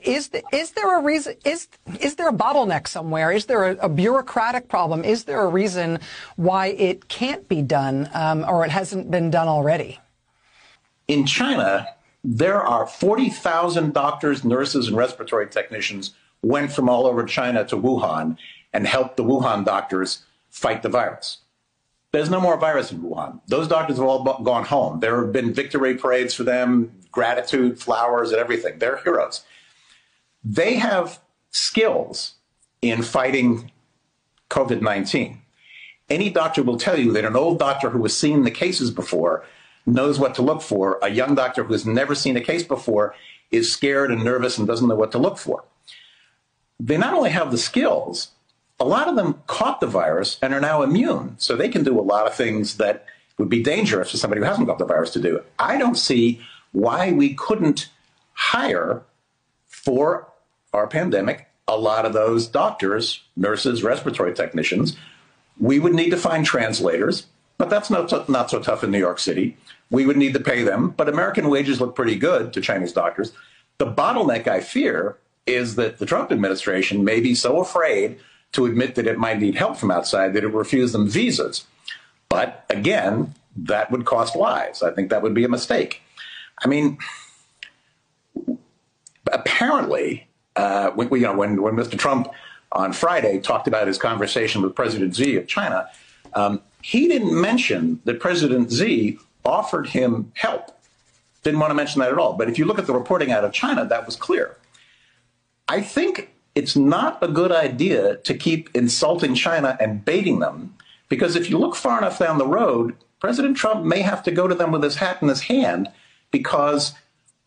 Is there a reason? Is there a bottleneck somewhere? Is there a bureaucratic problem? Is there a reason why it can't be done, or it hasn't been done already? In China, there are 40,000 doctors, nurses, and respiratory technicians went from all over China to Wuhan and helped the Wuhan doctors fight the virus. There's no more virus in Wuhan. Those doctors have all gone home. There have been victory parades for them, gratitude, flowers, and everything. They're heroes. They have skills in fighting COVID-19. Any doctor will tell you that an old doctor who has seen the cases before knows what to look for. A young doctor who has never seen a case before is scared and nervous and doesn't know what to look for. They not only have the skills, a lot of them caught the virus and are now immune, so they can do a lot of things that would be dangerous for somebody who hasn't got the virus to do. I don't see why we couldn't hire for our pandemic a lot of those doctors, nurses, respiratory technicians. We would need to find translators, but that's not so tough in New York City. We would need to pay them, but American wages look pretty good to Chinese doctors. The bottleneck, I fear, is that the Trump administration may be so afraid to admit that it might need help from outside that it will refuse them visas. But again, that would cost lives. I think that would be a mistake. I mean, apparently, when Mr. Trump on Friday talked about his conversation with President Xi of China, he didn't mention that President Xi offered him help. Didn't want to mention that at all. But if you look at the reporting out of China, that was clear. I think it's not a good idea to keep insulting China and baiting them, because if you look far enough down the road, President Trump may have to go to them with his hat in his hand, because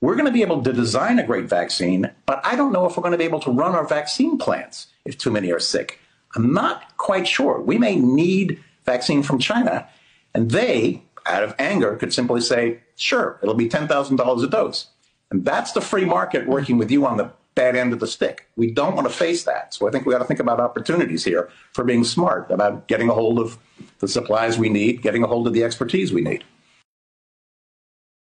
we're going to be able to design a great vaccine, but I don't know if we're going to be able to run our vaccine plants if too many are sick. I'm not quite sure. We may need vaccine from China, and they, out of anger, could simply say, sure, it'll be $10,000 a dose. And that's the free market working with you on the bad end of the stick. We don't want to face that. So I think we got to think about opportunities here for being smart about getting a hold of the supplies we need, getting a hold of the expertise we need.